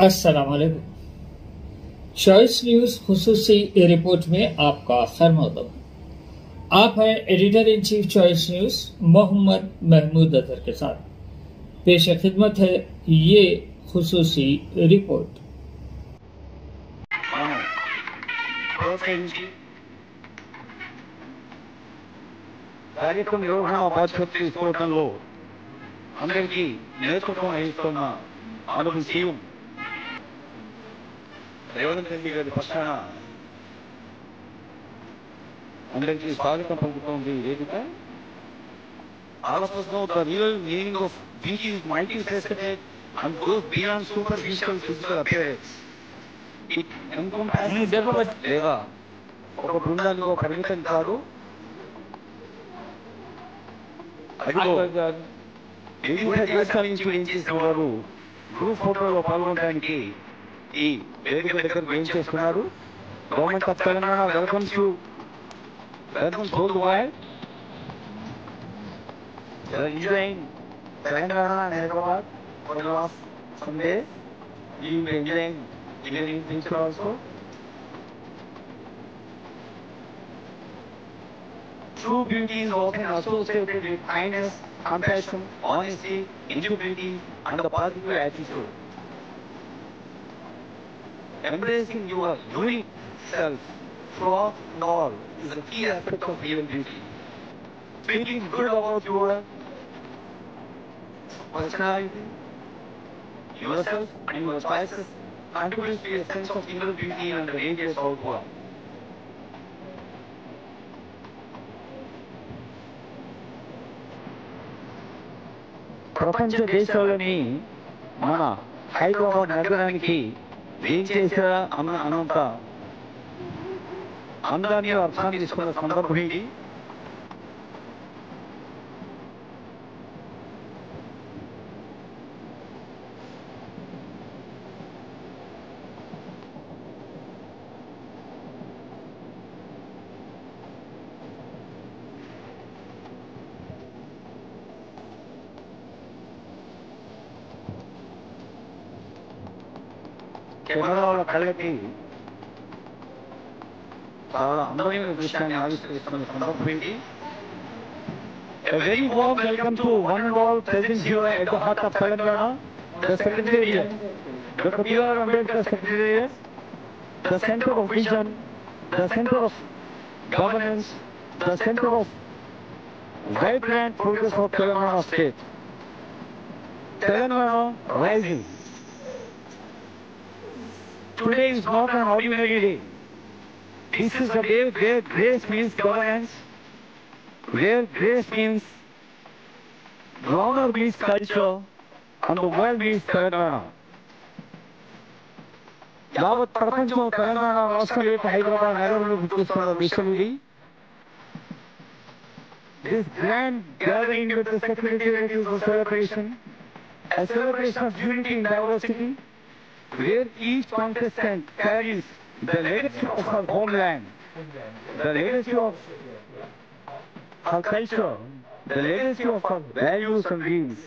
अस्सलाम वालेकुम। Choice news खुसूसी report में आपका खैर मकदम। आप हैं editor in chief Choice News Mohammad Mahmood Azhar के साथ। पेश खिदमत है ये खुसूसी रिपोर्ट। कार्यक्रम निर्वहण बाध्यత తీసుకోవడంలో అందరికీ నేతృత్వం వహిస్తున్న ఆనరబుల్ సీఎం రేవంత్ రెడ్డి గారి పక్షాన అందరికీ స్వాగతం పలుకుతోంది వేదిక. All of us know the real meaning of beauty is multifaceted and goes beyond superficial physical appearance. It encompasses లేదా ఒక బృందానికి పరిమితం కాదు. వివిధ దేశాల నుంచి వేయించేసిన వారు గ్రూప్ ఫోటోలో పాల్గొనడానికి ఈ వేదిక దగ్గరకు వేయించేస్తున్నారు. Government of Telangana welcomes worldwide. Enjoying Telangana and Hyderabad for the last Sunday. You will be enjoying Indian culture also. True beauty is often associated with kindness, compassion, honesty, integrity, and a positive attitude. Embracing your unique self, flaw and all, is a key aspect of real beauty. Feeling good about your personality, yourself, and your choices contributes to a sense of inner beauty and radiates outward. ప్రపంచ దేశాలని మన హైదరాబాద్ నగరానికి వేయించేసా అన్నంత అందాన్ని అర్థాన్ని తీసుకున్న సందర్భం ఇది. కెమెరాల కళ్ళకి చాలా అందమైన దృశ్యాన్ని ఆవిష్కరిస్తున్న సందర్భం ఇది. A very warm welcome to one and all present here at the heart of Telangana, the Secretariat, Dr. B.R. Ambedkar Secretariat, the center of vision, the center of governance, the center of vibrant progress of Telangana state. Telangana rising. Today is not an ordinary day. This is a day where grace means governance, where grace means honor means culture, and the world means Telangana. యావత్ ప్రపంచం తెలంగాణ రాష్ట్రం యొక్క హైదరాబాద్ నగరంలో గుర్తిస్తున్న విషయం ఇది. This grand gathering with the Secretariat is a celebration of unity in diversity, where each contestant carries the legacy of her homeland, the legacy of her culture, the legacy of her values and dreams,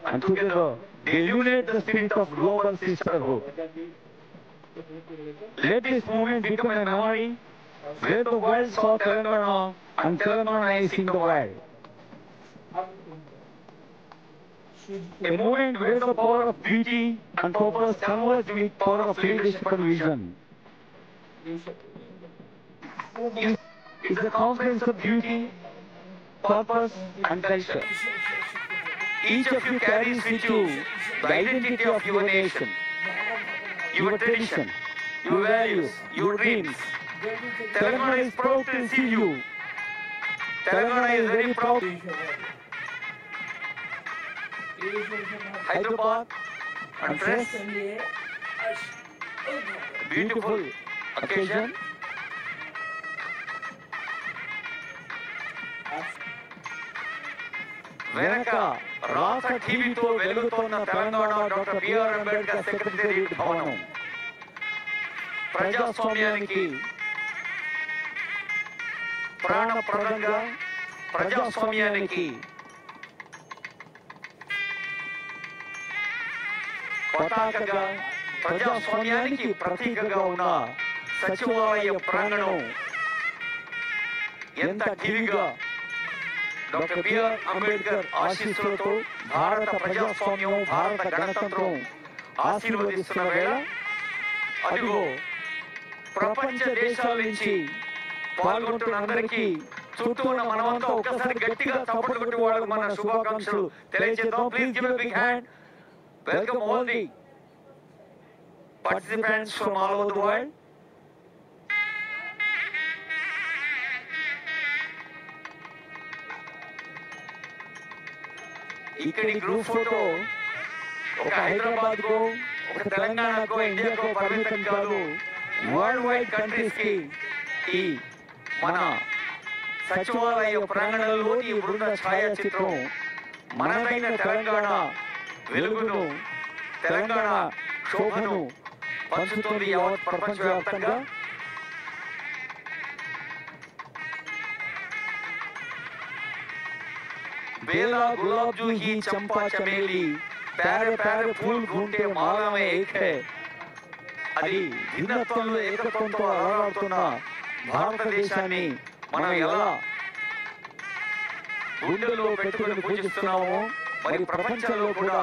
and together they illuminate the spirit of global sisterhood. Let this moment become a memory where the world saw Telangana and Telangana is in the world. A moment where the power of beauty and purpose converge with power of leadership and vision. It's a confluence of beauty, purpose, and culture. Each of you carries with you the identity of your nation, your tradition, your values, your dreams. Telangana is proud to see you. Telangana is very proud. Hyderabad and fresh, beautiful occasion. వెనక రాక టీవీతో వెలుగుతోన్న Telangana doctor B R Ambedkar secretariat భవనం ప్రజాస్వామ్యానికి ప్రాణప్రదంగా, ప్రజాస్వామ్యానికి పతాకగా ప్రజాస్వామ్యానికి ప్రతీకగా ఉన్న సచివాలయ ప్రాంగణం ఎంత టీవీగా డాక్టర్ బిఆర్ అంబేద్కర్ ఆశీస్సులతో భారత ప్రజాస్వామ్యం, భారత గణతంత్రం ఆశీర్వదిస్తున్న వేళ అదిగో ప్రపంచ దేశాల నుంచి పాల్గొంటున్న అందరికీ చుట్టూ ఉన్న మనమంతా ఒక్కసారి గట్టిగా చప్పట్లు కొట్టి వాళ్ళకు మన శుభాకాంక్షలు తెలియజేద్దాం. Please give a big hand. Welcome all the participants from all over the world. ఇక్కడి గ్రూప్ ఫోటో ఒక హైదరాబాద్ కో, ఒక తెలంగాణకో, ఇండియాకో పరిమితం కాదు. వరల్డ్ వైడ్ కంట్రీస్ కి ఈ మన సచివాలయ ప్రాంగణంలోని ఈ బృంద ఛాయాచిత్రం మనదైన తెలంగాణ వెలుగును, తెలంగాణ శోభను పంచుతోంది యావత్ ప్రపంచవ్యాప్తంగా. बेला गुलाब जूही चंपा चमेली प्यारे प्यारे फूल घूमते माला में एक है. అది భిన్నత్వంలో ఏకత్వంతో అలరాడుతున్న భారతదేశాన్ని మనం ఎలా గుండెల్లో పెట్టుకుని పూజిస్తున్నామో, మరి ప్రపంచంలో కూడా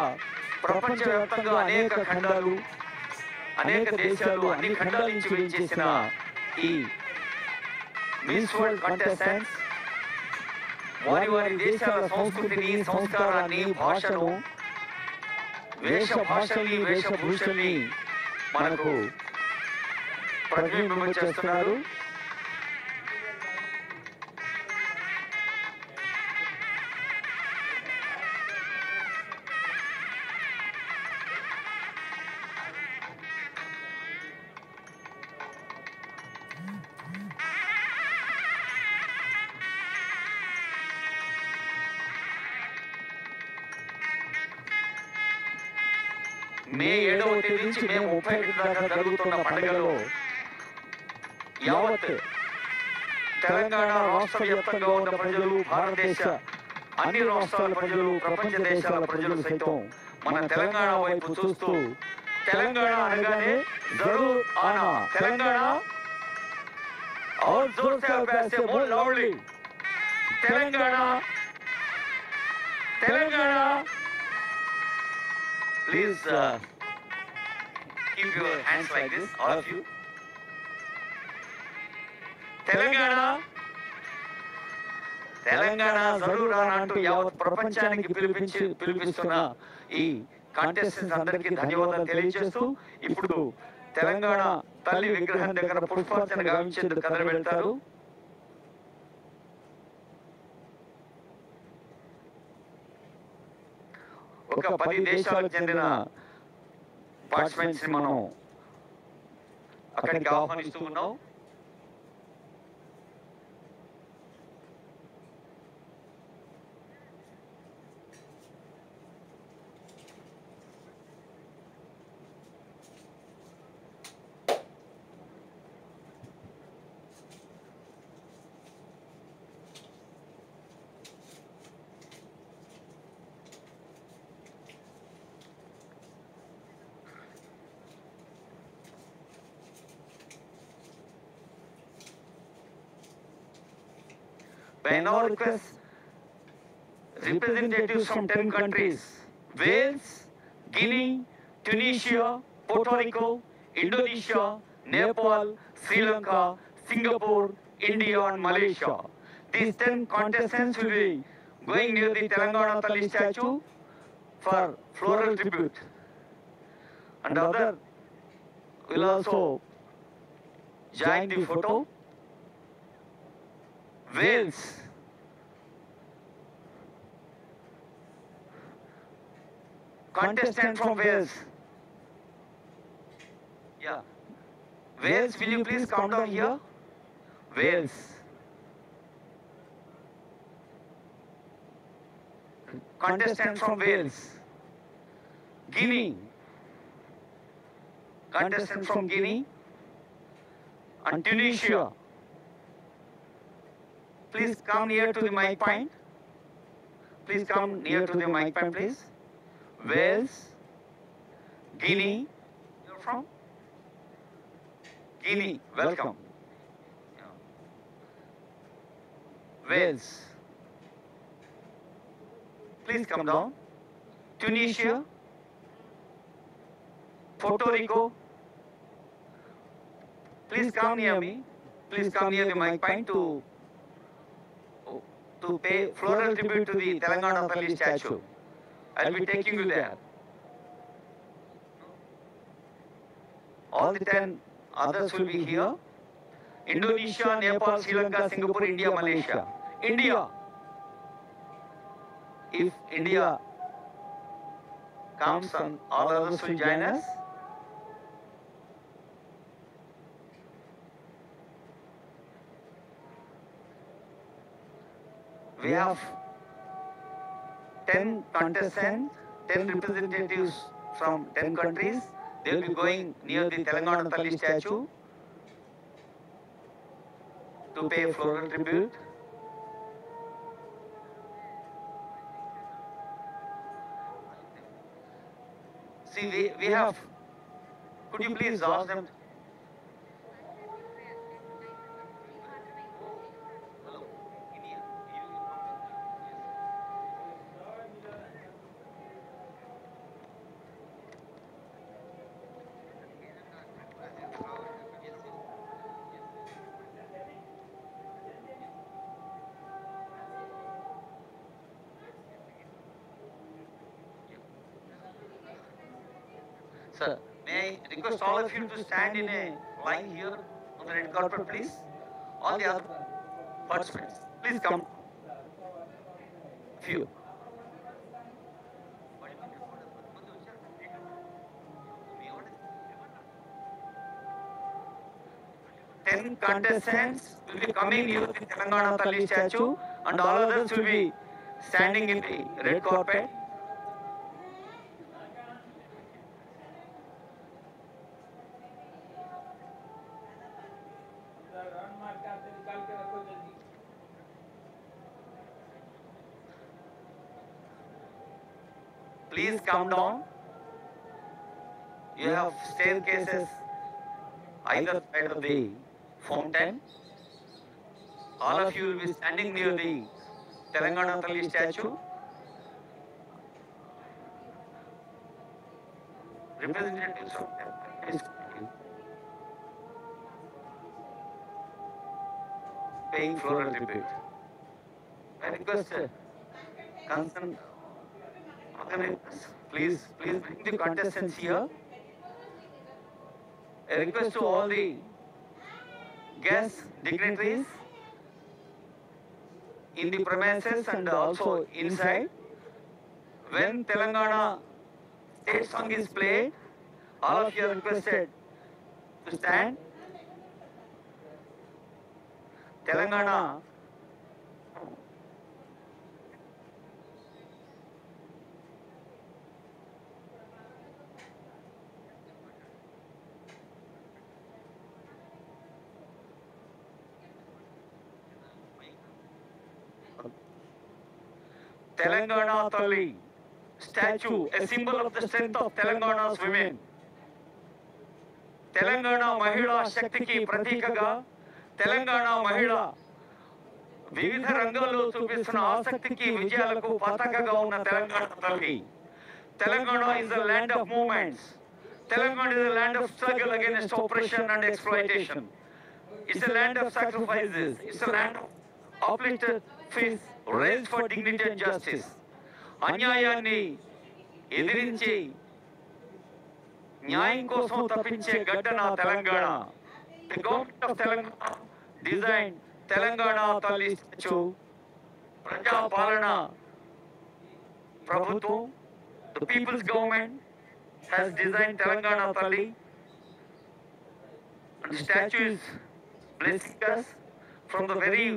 ప్రపంచవ్యాప్తంగా అనేక ఖండాలు, అనేక దేశాలు, అన్ని ఖండాల నుంచి వేయించేసిన ఈ మిస్ వరల్డ్ కంటెస్టెంట్స్ వారి వారి దేశాల సంస్కృతిని, సంస్కారాన్ని, భాషను, వేషభాషల్ని, వేషభూషల్ని మనకు ప్రతిబింబం చేస్తున్నారు. మే 7వ తేదీ నుంచి మే 31 దాకా జరుగుతున్న పండుగలో యావత్ తెలంగాణ రాష్ట్ర వ్యాప్తంగా ఉన్న ప్రజలు, భారతదేశ అన్ని రాష్ట్రాల ప్రజలు, ప్రపంచ దేశాల ప్రజలు సైతం మన తెలంగాణ వైపు చూస్తూ తెలంగాణ అనగానే జరూర్ ఆనా తెలంగాణ और जोर से पैसे बोल loudly Telangana Telangana. Please keep your hands like this, all of you. Telangana, Telangana zarur ana antu yavat prapanchaనికి పిలిపిస్తున్న ఈ కాంటెస్టెంట్స్ అందరికీ ధన్యవాదాలు తెలియజేస్తూ ఇప్పుడు తెలంగాణ తల్లి విగ్రహం దగ్గర పుష్పార్చన గావించేందుకు కదలి వెళ్తారు. ఒక 10 దేశాలకు చెందిన పార్టిసిపెంట్స్ మనం అక్కడికి ఆహ్వానిస్తూ ఉన్నాం. By now request representatives from 10 countries: Wales, Guinea, Tunisia, Puerto Rico, Indonesia, Nepal, Sri Lanka, Singapore, India and Malaysia. These 10 contestants will be going near the Telangana Talli statue for floral tribute. And other will also join the photo. Wales, contestant from Wales. Yeah. Wales, will you please come down here? Wales. Contestant from Wales. Guinea. Contestant from Guinea. And Tunisia. Please come near to the mic point. Please come near to the mic point, please. Wales, Guinea, you're from? Guinea, welcome. Wales, please come down. Tunisia, Puerto Rico, please come near me. Please come near the mic point to pay floral tribute to the Telangana Talli statue. I'll be taking you there. All the 10 others will be here. Indonesia, Nepal, Sri Lanka, Singapore, India, Malaysia. India. If India comes and all others will join us. We have 10 contestants, 10 representatives from 10 countries. They will be going near the Telangana Talli statue to pay floral tribute. See, we have, could you please ask them? Sir, may I request all of you to stand in a line here on the red carpet, please? All the other participants, please come. Few. Ten contestants will be coming near the Telangana Talli statue, and all others will be standing in the red carpet. Please come down. You have staircases either side of the fountain. All of you will be standing near the Telangana Talli statue. Representatives of paying floral tribute. I request concerned organizers, please bring the contestants here. A request to all the guests, dignitaries in the premises and also inside. When Telangana state song is played, all of you are requested to stand. Telangana Telangana Talli statue, a symbol of the strength of Telangana's women. Telangana Mahila Shaktiki Pratikaga, Telangana Mahila వివిధ రంగాల్లో చూపిస్తున్న ఆసక్తికి విజయాలకు పతాకగా ఉన్న తెలంగాణ తల్లి. Telangana is a land of movements. Telangana is a land of struggle against oppression and exploitation. It's a land of sacrifices. It's a land of uplifted fists raised for dignity and justice. అన్యాయాన్ని ఎదిరించి న్యాయం కోసం తప్పించే గడ్డ నా Telangana. The government of Telangana designed Telangana Talli statue. ప్రజా పాలన ప్రభుత్వం, the people's government has designed Telangana Talli, and the statue is blessing us from the very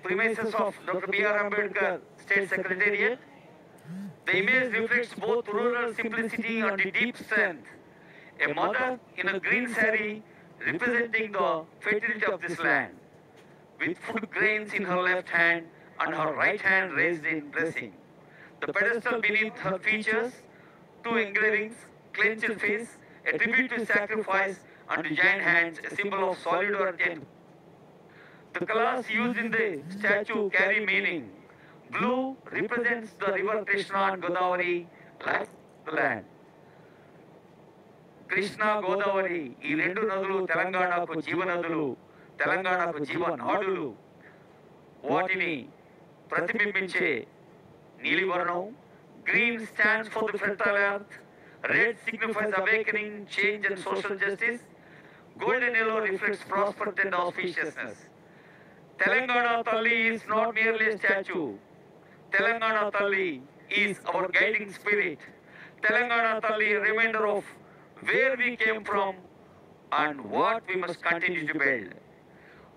premises of Dr. B.R. Ambedkar State Secretariat. The image reflects both rural simplicity and the deep strength. A mother in a green saree representing the fertility of this land, with food grains in her left hand and her right hand raised in blessing. The pedestal beneath her features two engravings clenched fist, a tribute to sacrifice, and to giant hands, a symbol of solidarity. The colors used in the statue carry meaning. Blue represents the river Krishna and Godavari, like the land. Krishna Godavari ఈ రెండు నదులు తెలంగాణకు జీవనదులు, తెలంగాణకు జీవనాడులు. వాటిని ప్రతిబింబించే నీలివర్ణం, green stands for the fertile earth, red signifies awakening, change and social justice, golden yellow reflects prosperity and auspiciousness. Telangana Talli is not merely a statue. Telangana Talli is our guiding spirit. Telangana Talli, a reminder of where we came from and what we must continue to build.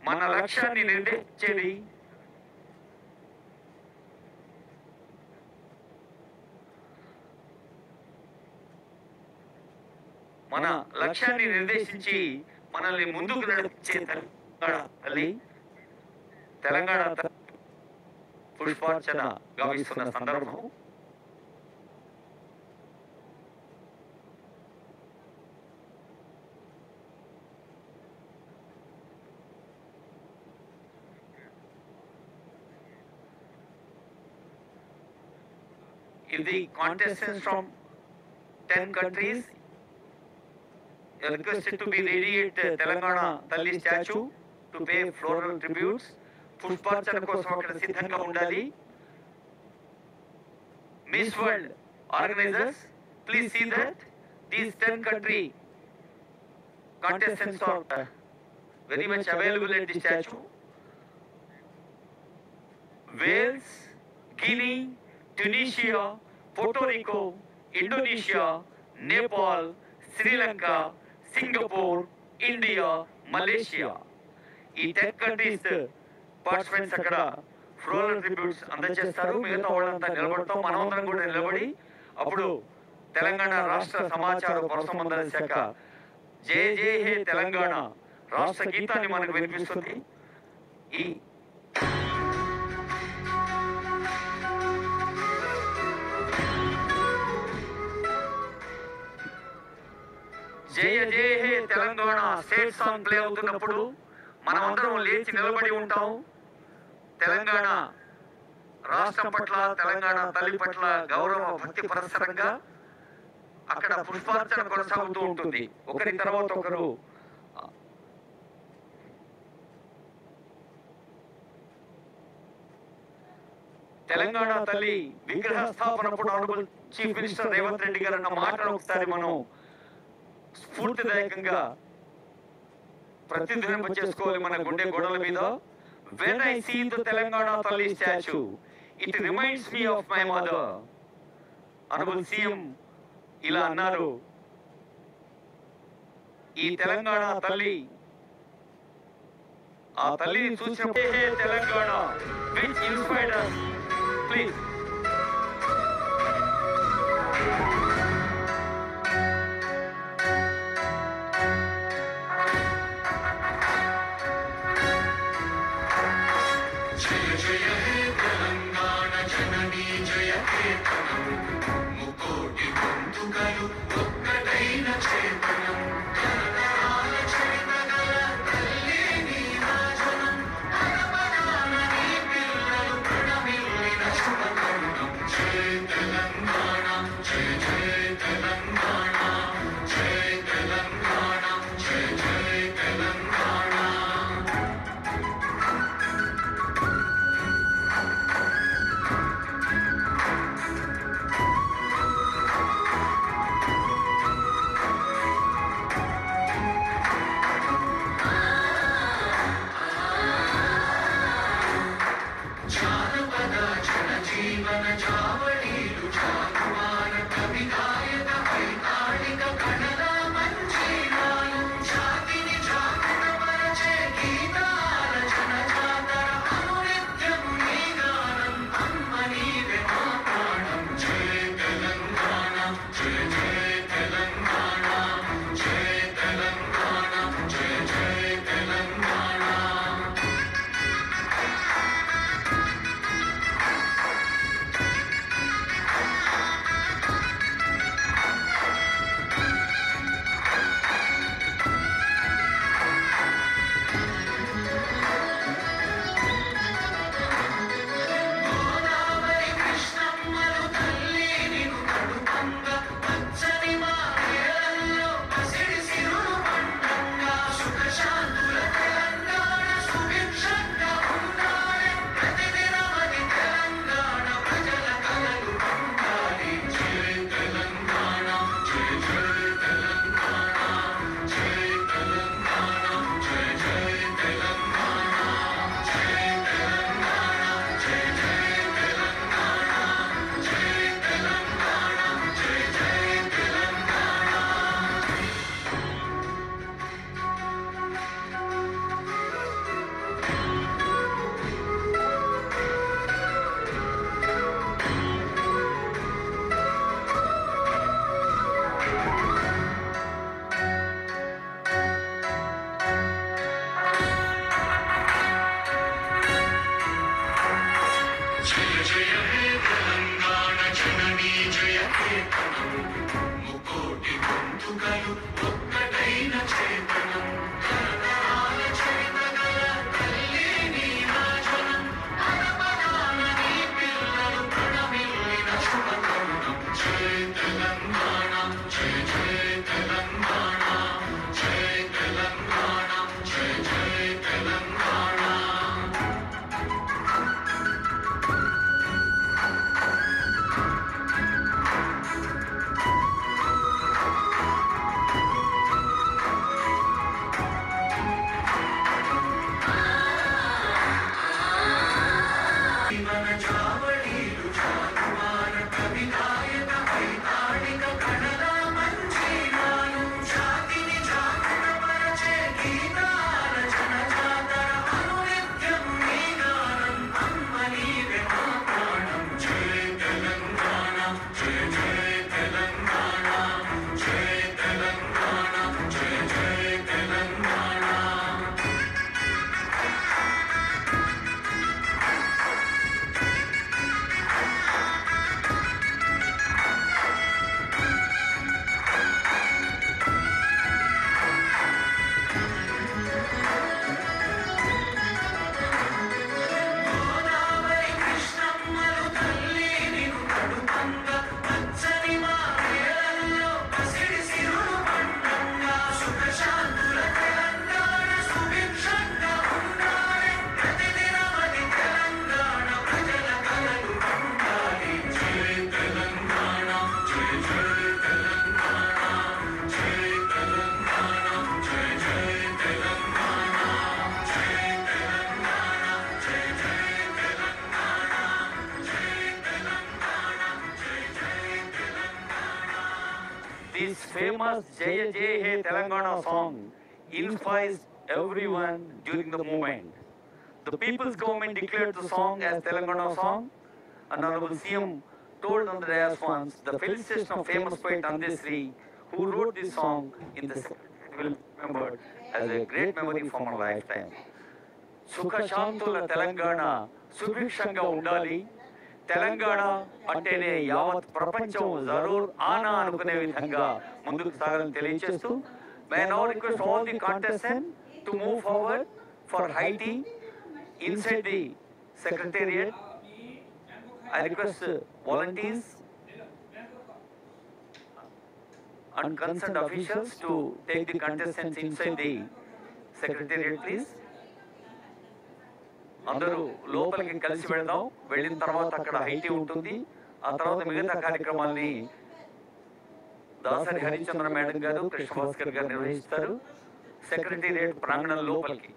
మన లక్ష్యాన్ని నిర్దేశించేది మన లక్ష్యాన్ని నిర్దేశించి మనల్ని ముందుకు నడిపించే తెలంగాణ తల్లి, తెలంగాణ పుష్పార్చన గావిస్తున్న సందర్భం if the contestants from 10 countries are requested to be ready at Telangana Talli statue to pay floral tributes. పుష్పార్చన కోసం అక్కడ సిద్ధంగా ఉండాలి. Miss World organizers, please see that these 10 country contestants are very much available at the statue. Wales, Guinea, Tunisia, Puerto Rico, Indonesia, Nepal, Sri Lanka, Singapore, India, Malaysia. ఈ 10 countries participants అక్కడ floral tributes అందజేస్తారు. మిగతా వాళ్ళంతా నిలబడతాం. మనమందరం కూడా నిలబడి అప్పుడు తెలంగాణ రాష్ట్ర సమాచార పౌర సంబంధాల శాఖ జయ జయ హే తెలంగాణ రాష్ట్ర గీతాన్ని మనకు వినిపిస్తుంది. ఈ జయ జయ హే తెలంగాణ స్టేట్ సాంగ్ ప్లే అవుతున్నప్పుడు మనమందరం లేచి నిలబడి ఉంటాం. తెలంగాణ రాష్ట్రం పట్ల, తెలంగాణ తల్లి పట్ల గౌరవ భక్తి పురస్సరంగా అక్కడ పుష్పార్చన కొనసాగుతూ ఉంటుంది. ఒకరి తర్వాత ఒకరు తెలంగాణ తల్లి విగ్రహ స్థాపనప్పుడు honourable chief minister Revanth Reddy గారు అన్న మాటను ఒకసారి మనం స్ఫూర్తిదాయకంగా ప్రతిధ్వనింప చేసుకోవాలి మన గుండె గోడల మీద. When I see the Telangana Talli statue, it reminds me of my mother. Honorable CM ఇలా అన్నారు. ఈ తెలంగాణ తల్లి, ఆ తల్లిని చూసినప్పుడు Telangana which inspired us. Please. This famous Jaya Jai He Telangana song inspires everyone during the movement. The people's government declared the song as Telangana song. Honorable CM told on the dais once the felicitation of famous poet Andesri, who wrote this song in the will be remembered as a great memory for my lifetime. Sukha Shantula Telangana సుభిక్షంగా ఉండాలి. తెలంగాణ అంటేనే యావత్ ప్రపంచం జరూర్ ఆనా అనుకునే విధంగా ముందుకు సాగాలని తెలియజేస్తూ may now request all the contestant to move forward for హైటింగ్ inside the secretariat. I request volunteers and concerned officials to take the contestants inside the secretariat, please. అందరూ లోపలికి కలిసి వెళ్దాం. వెళ్ళిన తర్వాత అక్కడ హైటీ ఉంటుంది. ఆ తర్వాత మిగతా కార్యక్రమాల్ని దాసరి హరిచంద్ర మేడం గారు, కృష్ణ భాస్కర్ గారు నిర్వహిస్తారు. సెక్రటేరియట్ ప్రాంగణం లోపలికి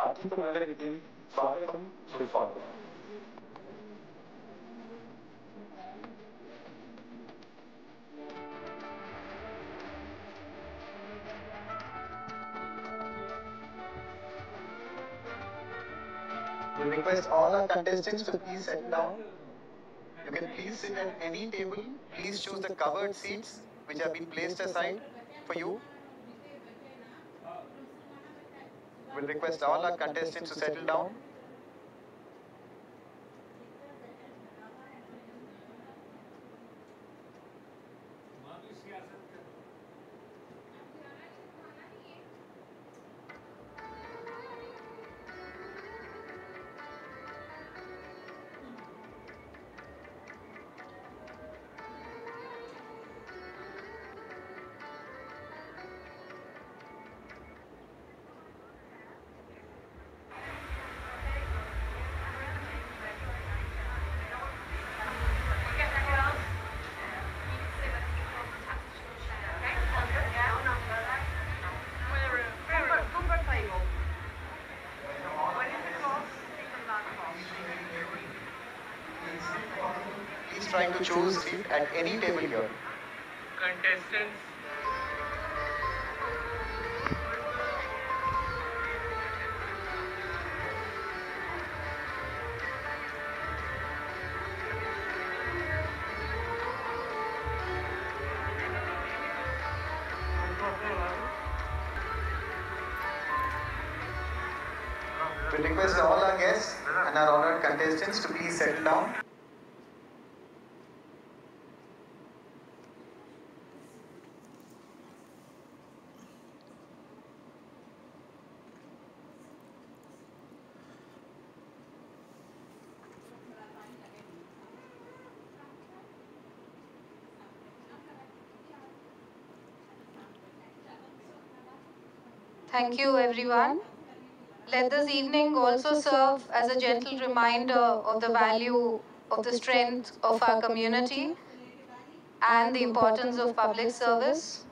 ఆశించగలిగితే స్వాగతం సుస్వాగతం. We request all our contestants to please settle down. You can please sit at any table. Please choose the covered seats which have been placed aside for you. We'll request all our contestants to settle down. Please try to choose a seat at any table here. Contestants, We request all our guests and our honored contestants to please settle down. Thank you, everyone. Let this evening also serve as a gentle reminder of the value of the strength of our community and the importance of public service.